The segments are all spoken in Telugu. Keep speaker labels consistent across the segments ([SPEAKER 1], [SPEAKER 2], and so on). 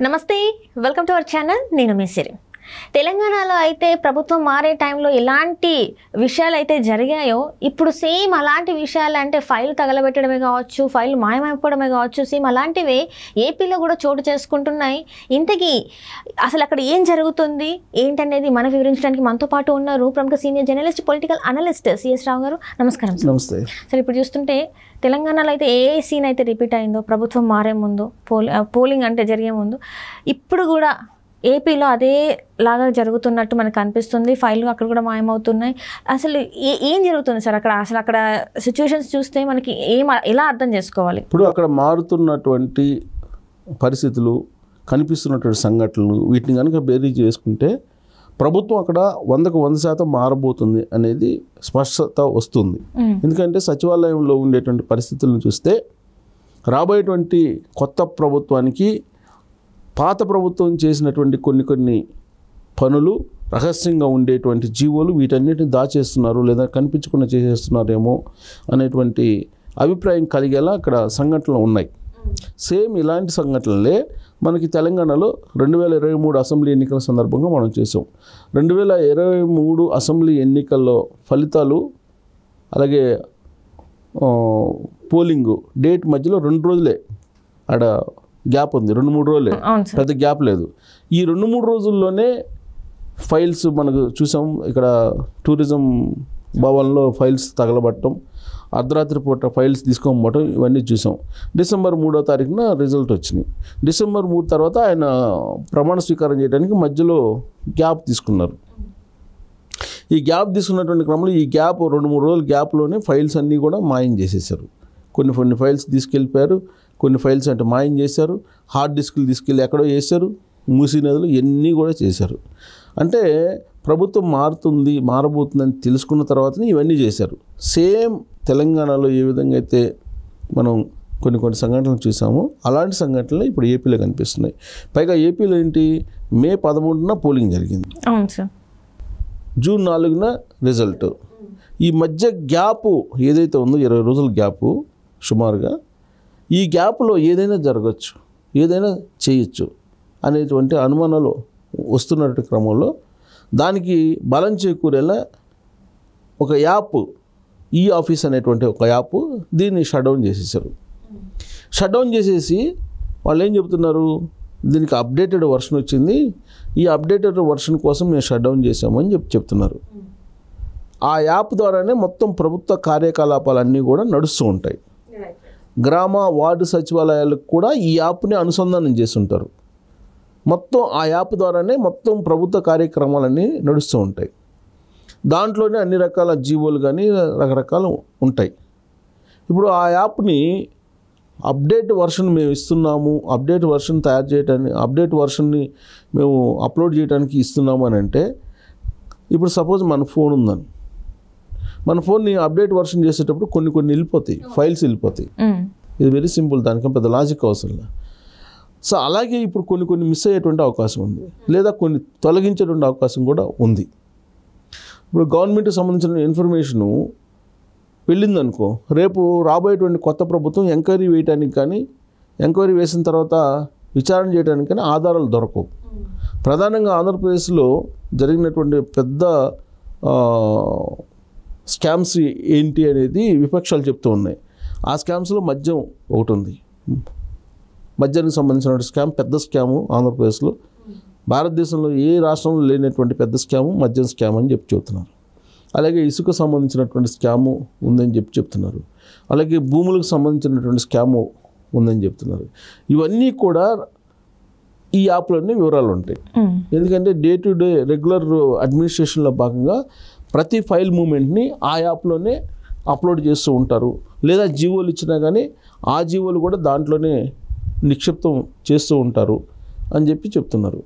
[SPEAKER 1] నమస్తే, వెల్కమ్ టు అవర్ ఛానల్. నేను మీ సిరి. తెలంగాణలో అయితే ప్రభుత్వం మారే టైంలో ఎలాంటి విషయాలు అయితే జరిగాయో ఇప్పుడు సేమ్ అలాంటి విషయాలు, అంటే ఫైల్ తగలబెట్టడమే కావచ్చు, ఫైల్ మాయమైపోవడమే కావచ్చు, సేమ్ అలాంటివే ఏపీలో కూడా చోటు చేసుకుంటున్నాయి. ఇంతకీ అసలు అక్కడ ఏం జరుగుతుంది ఏంటనేది మనం వివరించడానికి మనతో పాటు ఉన్నారు ప్రముఖ senior journalist, political analyst CS Rao గారు. నమస్కారం సార్.
[SPEAKER 2] నమస్తే
[SPEAKER 1] సార్, ఇప్పుడు చూస్తుంటే తెలంగాణలో అయితే ఏ సీన్ అయితే రిపీట్ అయిందో ప్రభుత్వం మారే ముందు, పోలింగ్ అంటే జరిగే ముందు, ఇప్పుడు కూడా ఏపీలో అదే లాగా జరుగుతున్నట్టు మనకు అనిపిస్తుంది. ఫైళ్ళు అక్కడ కూడా మాయమవుతున్నాయి. అసలు ఏం జరుగుతుంది సార్ అక్కడ? అసలు అక్కడ సిచ్యువేషన్స్ చూస్తే మనకి ఎలా అర్థం చేసుకోవాలి?
[SPEAKER 2] ఇప్పుడు అక్కడ మారుతున్నటువంటి పరిస్థితులు, కనిపిస్తున్నటువంటి సంఘటనలు, వీటిని కనుక బేరీ చేసుకుంటే ప్రభుత్వం అక్కడ 100% మారబోతుంది అనేది స్పష్టత వస్తుంది. ఎందుకంటే సచివాలయంలో ఉండేటువంటి పరిస్థితులను చూస్తే రాబోయేటువంటి కొత్త ప్రభుత్వానికి పాత ప్రభుత్వం చేసినటువంటి కొన్ని పనులు, రహస్యంగా ఉండేటువంటి జీవోలు, వీటన్నిటిని దాచేస్తున్నారు లేదా కనిపించకుండా చేసేస్తున్నారేమో అనేటువంటి అభిప్రాయం కలిగేలా అక్కడ సంఘటనలు ఉన్నాయి. సేమ్ ఇలాంటి సంఘటనలే మనకి తెలంగాణలో 2023 అసెంబ్లీ ఎన్నికల సందర్భంగా మనం చేసాం. 2023 అసెంబ్లీ ఎన్నికల్లో ఫలితాలు అలాగే పోలింగ్ డేట్ మధ్యలో 2 రోజులే ఆడ గ్యాప్ ఉంది. 2-3 రోజులే, పెద్ద గ్యాప్ లేదు. ఈ 2-3 రోజుల్లోనే ఫైల్స్ మనకు చూసాం. ఇక్కడ టూరిజం భవన్లో ఫైల్స్ తగలబట్టడం, అర్ధరాత్రి పూట ఫైల్స్ తీసుకోకపోవటం, ఇవన్నీ చూసాం. డిసెంబర్ 3వ తారీఖున రిజల్ట్ వచ్చినాయి. డిసెంబర్ 3 తర్వాత ఆయన ప్రమాణ స్వీకారం చేయడానికి మధ్యలో గ్యాప్ తీసుకున్నారు. ఈ గ్యాప్ తీసుకున్నటువంటి క్రమంలో ఈ గ్యాప్ 2-3 రోజుల గ్యాప్లోనే ఫైల్స్ అన్నీ కూడా మాయం చేసేసారు. కొన్ని ఫైల్స్ తీసుకెళ్ళిపోయారు, కొన్ని ఫైల్స్ అంటే మాయం చేశారు, హార్డ్ డిస్కులు తీసుకెళ్ళి ఎక్కడో వేశారు, మూసీ నదులు ఇవన్నీ కూడా చేశారు. అంటే ప్రభుత్వం మారబోతుందని తెలుసుకున్న తర్వాతనే ఇవన్నీ చేశారు. సేమ్ తెలంగాణలో ఏ విధంగా అయితే మనం కొన్ని సంఘటనలు చూసామో అలాంటి సంఘటనలు ఇప్పుడు ఏపీలో కనిపిస్తున్నాయి. పైగా ఏపీలో ఏంటి, మే 13న పోలింగ్ జరిగింది, జూన్ 4న రిజల్ట్. ఈ మధ్య గ్యాపు ఏదైతే ఉందో 20 రోజుల గ్యాపు సుమారుగా, ఈ గ్యాప్లో ఏదైనా జరగచ్చు, ఏదైనా చేయొచ్చు అనేటువంటి అనుమానాలు వస్తున్నటువంటి క్రమంలో దానికి బలం చేకూరేలా ఒక యాప్, ఈ ఆఫీస్ అనేటువంటి ఒక యాప్, దీన్ని షట్ డౌన్ చేసేసారు. షట్ డౌన్ చేసేసి వాళ్ళు ఏం చెబుతున్నారు, దీనికి అప్డేటెడ్ వర్షన్ వచ్చింది, ఈ అప్డేటెడ్ వర్షన్ కోసం మేము షట్ డౌన్ చేసామని చెప్తున్నారు. ఆ యాప్ ద్వారానే మొత్తం ప్రభుత్వ కార్యకలాపాలన్నీ కూడా నడుస్తూ ఉంటాయి. గ్రామ వార్డు సచివాలయాలకు కూడా ఈ యాప్ని అనుసంధానం చేస్తుంటారు. మొత్తం ఆ యాప్ ద్వారానే మొత్తం ప్రభుత్వ కార్యక్రమాలన్నీ నడుస్తూ ఉంటాయి. దాంట్లోనే అన్ని రకాల జీవోలు కానీ రకరకాలు ఉంటాయి. ఇప్పుడు ఆ యాప్ని అప్డేట్ వర్షన్ మేము ఇస్తున్నాము, అప్డేట్ వర్షన్ తయారు చేయడానికి, అప్డేట్ వర్షన్ని మేము అప్లోడ్ చేయడానికి ఇస్తున్నాము అని అంటే, ఇప్పుడు సపోజ్ మన ఫోన్ ఉందని, మన ఫోన్ని అప్డేట్ వర్షన్ చేసేటప్పుడు కొన్ని వెళ్ళిపోతాయి, ఫైల్స్ వెళ్ళిపోతాయి. ఇది వెరీ సింపుల్, దానికి పెద్ద లాజిక్ అవసరం. సో అలాగే ఇప్పుడు కొన్ని మిస్ అయ్యేటువంటి అవకాశం ఉంది, లేదా కొన్ని తొలగించేటువంటి అవకాశం కూడా ఉంది. ఇప్పుడు గవర్నమెంట్కి సంబంధించిన ఇన్ఫర్మేషను వెళ్ళిందనుకో, రేపు రాబోయేటువంటి కొత్త ప్రభుత్వం ఎంక్వైరీ వేయడానికి కానీ, ఎంక్వైరీ వేసిన తర్వాత విచారణ చేయడానికి కానీ ఆధారాలు దొరకవు. ప్రధానంగా ఆంధ్రప్రదేశ్లో జరిగినటువంటి పెద్ద స్కామ్స్ ఏంటి అనేది విపక్షాలు చెప్తూ ఉన్నాయి. ఆ స్కామ్స్లో మద్యం ఒకటి ఉంది. మద్యానికి సంబంధించిన స్కామ్, పెద్ద స్కాము ఆంధ్రప్రదేశ్లో. భారతదేశంలో ఏ రాష్ట్రంలో లేనటువంటి పెద్ద స్కాము మద్యం స్కామ్ అని చెప్తున్నారు. అలాగే ఇసుక సంబంధించినటువంటి స్కాము ఉందని చెప్తున్నారు. అలాగే భూములకు సంబంధించినటువంటి స్కాము ఉందని చెప్తున్నారు. ఇవన్నీ కూడా ఈ యాప్లోనే వివరాలు ఉంటాయి. ఎందుకంటే డే టు డే రెగ్యులర్ అడ్మినిస్ట్రేషన్లో భాగంగా ప్రతి ఫైల్ మూమెంట్ని ఆ యాప్లోనే అప్లోడ్ చేస్తూ ఉంటారు. లేదా జీవోలు ఇచ్చినా కానీ ఆ జీవోలు కూడా దాంట్లోనే నిక్షిప్తం చేస్తూ ఉంటారు అని చెప్తున్నారు.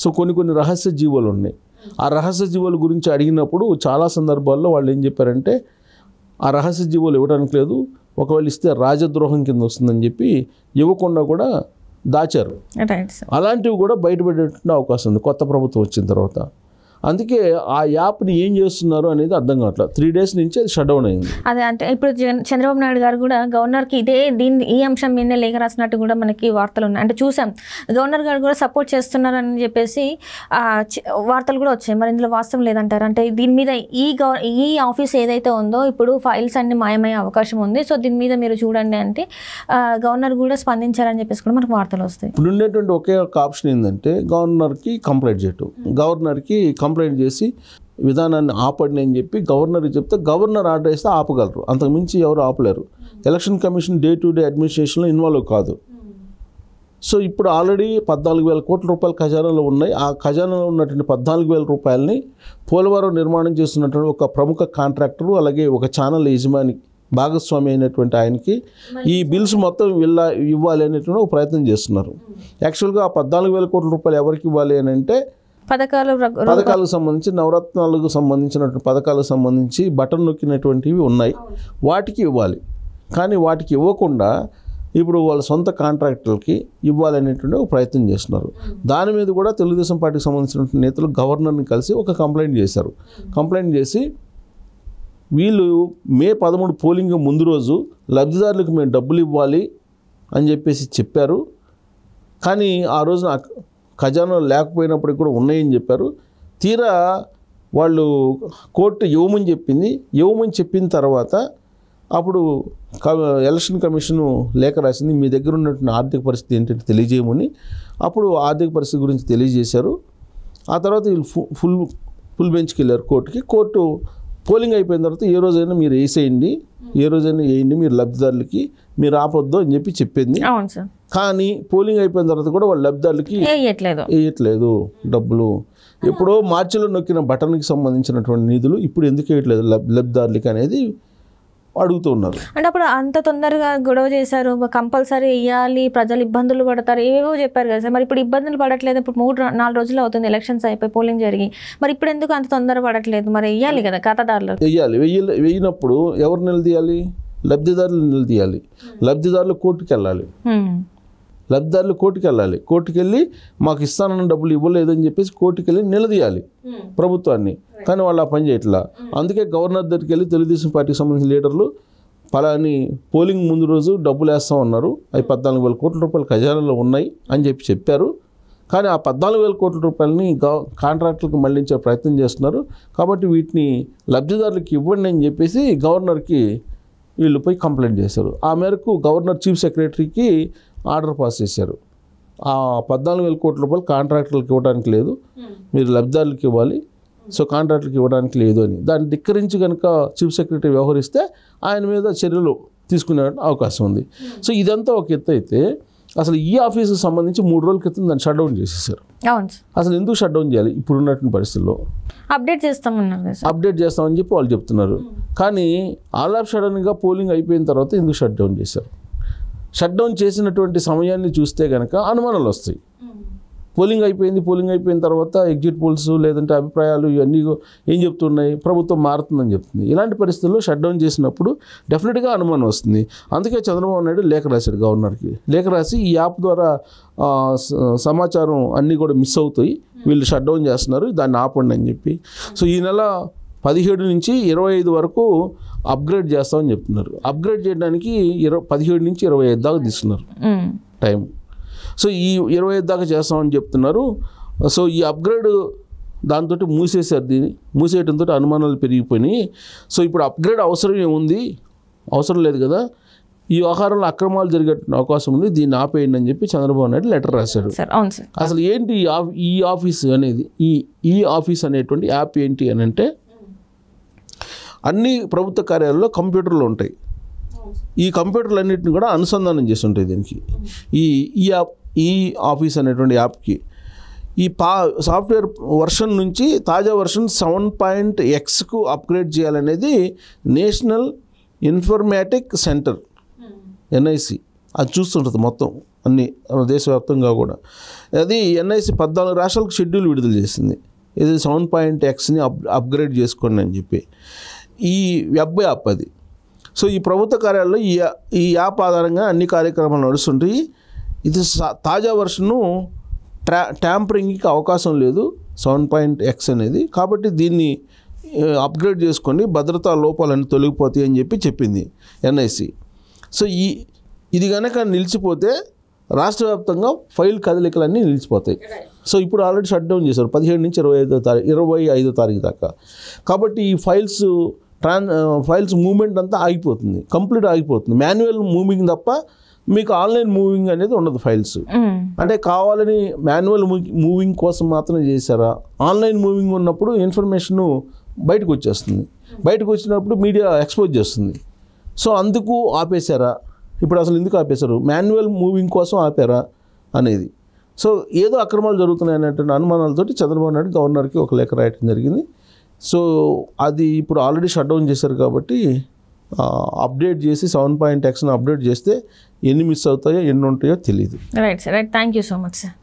[SPEAKER 2] సో కొన్ని రహస్య జీవోలు ఉన్నాయి. ఆ రహస్య జీవోల గురించి అడిగినప్పుడు చాలా సందర్భాల్లో వాళ్ళు ఏం చెప్పారంటే, ఆ రహస్య జీవోలు ఇవ్వడానికి లేదు, ఒకవేళ ఇస్తే రాజద్రోహం కింద వస్తుందని చెప్పి ఇవ్వకుండా కూడా దాచారు. అలాంటివి కూడా బయటపడేటువంటి అవకాశం ఉంది కొత్త ప్రభుత్వం వచ్చిన తర్వాత. అందుకే ఆ యాప్ని ఏం చేస్తున్నారు అనేది అర్థం కావట్లేదు. 3 days నుంచి అది షట్ డౌన్ అయింది.
[SPEAKER 1] అదే అంటే ఇప్పుడు చంద్రబాబు నాయుడు గారు కూడా గవర్నర్కి ఈ అంశం మీదనే లేఖ రాసినట్టు కూడా మనకి వార్తలు ఉన్నాయి. అంటే చూసాం గవర్నర్ గారు కూడా సపోర్ట్ చేస్తున్నారని చెప్పేసి వార్తలు కూడా వచ్చాయి. మరి ఇందులో వాస్తవం లేదంటారు? అంటే దీని మీద ఈ ఆఫీస్ ఏదైతే ఉందో ఇప్పుడు ఫైల్స్ అన్ని మాయమయ్యే అవకాశం ఉంది, సో దీని మీద మీరు చూడండి అంటే గవర్నర్ కూడా స్పందించారని చెప్పేసి కూడా మనకు వార్తలు వస్తాయి.
[SPEAKER 2] ఇప్పుడు ఉండేటువంటి ఒకే ఒక ఆప్షన్ ఏంటంటే గవర్నర్కి కంప్లైంట్ చేయటం. గవర్నర్కి కంప్లైంట్ చేసి విధానాన్ని ఆపండి అని చెప్పి గవర్నర్కి చెప్తే గవర్నర్ ఆర్డర్ వేస్తే ఆపగలరు, అంతకుమించి ఎవరు ఆపలేరు. Election commission day to day అడ్మినిస్ట్రేషన్లో ఇన్వాల్వ్ కాదు. సో ఇప్పుడు ఆల్రెడీ 14,000 కోట్ల రూపాయలు ఖజానాలో ఉన్నాయి. ఆ ఖజానాలో ఉన్నటువంటి 14,000 రూపాయలని పోలవరం నిర్మాణం చేస్తున్నటువంటి ఒక ప్రముఖ కాంట్రాక్టరు, అలాగే ఒక ఛానల్ యజమాని భాగస్వామి అయినటువంటి ఆయనకి ఈ బిల్స్ మొత్తం ఇవ్వాలి అనేటువంటి ఒక ప్రయత్నం చేస్తున్నారు. యాక్చువల్గా ఆ 14,000 కోట్ల రూపాయలు ఎవరికి ఇవ్వాలి అని అంటే పథకాలకు సంబంధించి, నవరత్నాలకు సంబంధించినటువంటి పథకాలకు సంబంధించి బటన్ నొక్కినటువంటివి ఉన్నాయి, వాటికి ఇవ్వాలి. కానీ వాటికి ఇవ్వకుండా ఇప్పుడు వాళ్ళ సొంత కాంట్రాక్టర్లకి ఇవ్వాలనేటువంటి ఒక ప్రయత్నం చేస్తున్నారు. దాని మీద కూడా తెలుగుదేశం పార్టీకి సంబంధించినటువంటి నేతలు గవర్నర్ని కలిసి ఒక కంప్లైంట్ చేశారు. కంప్లైంట్ చేసి వీళ్ళు మే 13 పోలింగ్ ముందు రోజు లబ్ధిదారులకు మేము డబ్బులు ఇవ్వాలి అని చెప్పేసి చెప్పారు. కానీ ఆ రోజున ఖజానా లేకపోయినప్పటికి కూడా ఉన్నాయని చెప్పారు. తీరా వాళ్ళు కోర్టు ఇవ్వమని చెప్పిన తర్వాత అప్పుడు ఎలక్షన్ కమిషను లేఖ రాసింది, మీ దగ్గర ఉన్నటువంటి ఆర్థిక పరిస్థితి ఏంటంటే తెలియజేయమని. అప్పుడు ఆర్థిక పరిస్థితి గురించి తెలియజేశారు. ఆ తర్వాత వీళ్ళు ఫుల్ బెంచ్కి వెళ్ళారు కోర్టుకి. కోర్టు పోలింగ్ అయిపోయిన తర్వాత ఏ రోజైనా మీరు వేసేయండి, మీరు లబ్ధిదారులకి, మీరు ఆపొద్దు అని చెప్పి చెప్పింది. కానీ పోలింగ్ అయిపోయిన తర్వాత కూడా వాళ్ళ లబ్ధిదారులకి వేయట్లేదు డబ్బులు. ఎప్పుడో మార్చిలో నొక్కిన బటన్కి సంబంధించినటువంటి నిధులు ఇప్పుడు ఎందుకు వేయట్లేదు లబ్ధిదారులకి అనేది అడుగుతూ ఉన్నారు.
[SPEAKER 1] అంటే అప్పుడు అంత తొందరగా గొడవ చేశారు, కంపల్సరీ వేయాలి, ప్రజలు ఇబ్బందులు పడతారు, ఏవేవో చెప్పారు కదా సార్. మరి ఇప్పుడు ఇబ్బందులు పడట్లేదు, ఇప్పుడు 3-4 రోజులు అవుతుంది ఎలక్షన్స్ అయిపోయి పోలింగ్ జరిగి, మరి ఇప్పుడు ఎందుకు అంత తొందర పడట్లేదు? మరి వేయాలి కదా ఖాతాదారులు.
[SPEAKER 2] వేయినప్పుడు ఎవరు నిలదీయాలి? లబ్ధిదారులు నిలదీయాలి. లబ్ధిదారులు కోర్టుకి వెళ్ళాలి. కోర్టుకి వెళ్ళి మాకు ఇస్తానన్న డబ్బులు ఇవ్వలేదని చెప్పేసి కోర్టుకి వెళ్ళి నిలదీయాలి ప్రభుత్వాన్ని. కానీ వాళ్ళు ఆ పని చేయట్లా. అందుకే గవర్నర్ దగ్గరికి వెళ్ళి తెలుగుదేశం పార్టీకి సంబంధించిన లీడర్లు పలాని పోలింగ్ ముందు రోజు డబ్బులు వేస్తూ ఉన్నారు, అవి 14,000 కోట్ల రూపాయలు ఖజానాలో ఉన్నాయి అని చెప్పారు. కానీ ఆ 14,000 కోట్ల రూపాయలని కాంట్రాక్టులకు మళ్లించే ప్రయత్నం చేస్తున్నారు. కాబట్టి వీటిని లబ్ధిదారులకు ఇవ్వండి అని చెప్పేసి గవర్నర్కి వీళ్ళు పోయి కంప్లైంట్ చేశారు. ఆ మేరకు గవర్నర్ చీఫ్ సెక్రటరీకి ఆర్డర్ పాస్ చేశారు. ఆ 14,000 కోట్ల రూపాయలు కాంట్రాక్టర్లకు ఇవ్వడానికి లేదు, మీరు లబ్ధిదారులకు ఇవ్వాలి, సో కాంట్రాక్టర్లకు ఇవ్వడానికి లేదు అని. దాన్ని ధిక్కరించి కనుక చీఫ్ సెక్రటరీ వ్యవహరిస్తే ఆయన మీద చర్యలు తీసుకునే అవకాశం ఉంది. సో ఇదంతా ఒక ఎత్తు అయితే, అసలు ఈ ఆఫీస్కి సంబంధించి 3 రోజుల క్రితం దాన్ని షట్ డౌన్ చేసేసారు. అసలు ఎందుకు షట్ డౌన్ చేయాలి? ఇప్పుడు ఉన్నటువంటి పరిస్థితుల్లో అప్డేట్ చేస్తామని చెప్పి వాళ్ళు చెప్తున్నారు. కానీ ఆల్ ఆఫ్ సడన్గా పోలింగ్ అయిపోయిన తర్వాత ఎందుకు షట్ డౌన్ చేశారు? షట్ డౌన్ చేసినటువంటి సమయాన్ని చూస్తే కనుక అనుమానాలు వస్తాయి. పోలింగ్ అయిపోయిన తర్వాత ఎగ్జిట్ పోల్స్ లేదంటే అభిప్రాయాలు ఇవన్నీ ఏం చెప్తున్నాయి? ప్రభుత్వం మారుతుందని చెప్తుంది. ఇలాంటి పరిస్థితుల్లో షట్ డౌన్ చేసినప్పుడు డెఫినెట్గా అనుమానం వస్తుంది. అందుకే చంద్రబాబు నాయుడు లేఖ రాశాడు గవర్నర్కి. లేఖ రాసి ఈ యాప్ ద్వారా సమాచారం అన్నీ కూడా మిస్ అవుతాయి, వీళ్ళు షట్ డౌన్ చేస్తున్నారు, దాన్ని ఆపండి అని చెప్పి. సో ఈ నెల 17 నుంచి 25 వరకు అప్గ్రేడ్ చేస్తామని చెప్తున్నారు. అప్గ్రేడ్ చేయడానికి 17 నుంచి 25 దాకా తీసుకున్నారు టైం. సో ఈ 25 దాకా చేస్తామని చెప్తున్నారు. సో ఈ అప్గ్రేడ్ దాంతో మూసేశారు. దీన్ని మూసేయడంతో అనుమానాలు పెరిగిపోయినాయి. సో ఇప్పుడు అప్గ్రేడ్ అవసరం ఏముంది? అవసరం లేదు కదా, ఈ వ్యవహారంలో అక్రమాలు జరిగే అవకాశం ఉంది, దీన్ని ఆపేయండి అని చెప్పి చంద్రబాబు నాయుడు లెటర్ రాశాడు. అసలు ఏంటి ఈ ఆఫీస్ అనేది? ఈ ఆఫీస్ అనేటువంటి యాప్ ఏంటి అని అంటే, అన్ని ప్రభుత్వ కార్యాలయాల్లో కంప్యూటర్లు ఉంటాయి. ఈ కంప్యూటర్లు అన్నింటిని కూడా అనుసంధానం చేసి ఉంటాయి దీనికి. ఈ ఆఫీస్ అనేటువంటి యాప్కి ఈ సాఫ్ట్వేర్ వర్షన్ నుంచి తాజా వర్షన్ 7.xకు అప్గ్రేడ్ చేయాలనేది నేషనల్ ఇన్ఫర్మేటిక్ సెంటర్ NIC అది చూస్తుంటుంది మొత్తం అన్ని దేశవ్యాప్తంగా కూడా. అది NIC 14 రాష్ట్రాలకు షెడ్యూల్ విడుదల చేసింది. ఇది 7.xని అప్గ్రేడ్ చేసుకోండి అని చెప్పి. ఈ వెబ్ యాప్ అది. సో ఈ ప్రభుత్వ కార్యాలయంలో ఈ యాప్ ఆధారంగా అన్ని కార్యక్రమాలు నడుస్తుంటాయి. ఇది తాజా వర్షను ట్యాంపరింగ్కి అవకాశం లేదు, 7.x అనేది. కాబట్టి దీన్ని అప్గ్రేడ్ చేసుకొని భద్రతా లోపాలన్నీ తొలగిపోతాయి అని చెప్పింది ఎన్ఐసి. సో ఇది కనుక నిలిచిపోతే రాష్ట్ర వ్యాప్తంగా ఫైల్ కదలికలన్నీ నిలిచిపోతాయి. సో ఇప్పుడు ఆల్రెడీ షట్ డౌన్ చేశారు 17 నుంచి 25 తారీఖు దాకా. కాబట్టి ఈ ఫైల్స్ మూవ్మెంట్ అంతా ఆగిపోతుంది, కంప్లీట్ ఆగిపోతుంది. మాన్యువల్ మూవింగ్ తప్ప మీకు ఆన్లైన్ మూవింగ్ అనేది ఉండదు. ఫైల్స్ అంటే కావాలని మాన్యువల్ మూవింగ్ కోసం మాత్రమే చేశారా? ఆన్లైన్ మూవింగ్ ఉన్నప్పుడు ఇన్ఫర్మేషన్ బయటకు వచ్చేస్తుంది, బయటకు వచ్చినప్పుడు మీడియా ఎక్స్పోజ్ చేస్తుంది. సో అందుకు ఆపేశారా? ఇప్పుడు అసలు ఎందుకు ఆపేశారు? మాన్యువల్ మూవింగ్ కోసం ఆపారా అనేది. సో ఏదో అక్రమాలు జరుగుతున్నాయి అనేటువంటి అనుమానాలతోటి చంద్రబాబు నాయుడు గవర్నర్కి ఒక లేఖ రాయటం జరిగింది. సో అది ఇప్పుడు ఆల్రెడీ షట్ డౌన్ చేశారు కాబట్టి అప్డేట్ చేసి 7.xను అప్డేట్ చేస్తే ఎన్ని మిస్ అవుతాయో ఎన్ని ఉంటాయో తెలియదు.
[SPEAKER 1] Right sir, right. Thank you so much sir.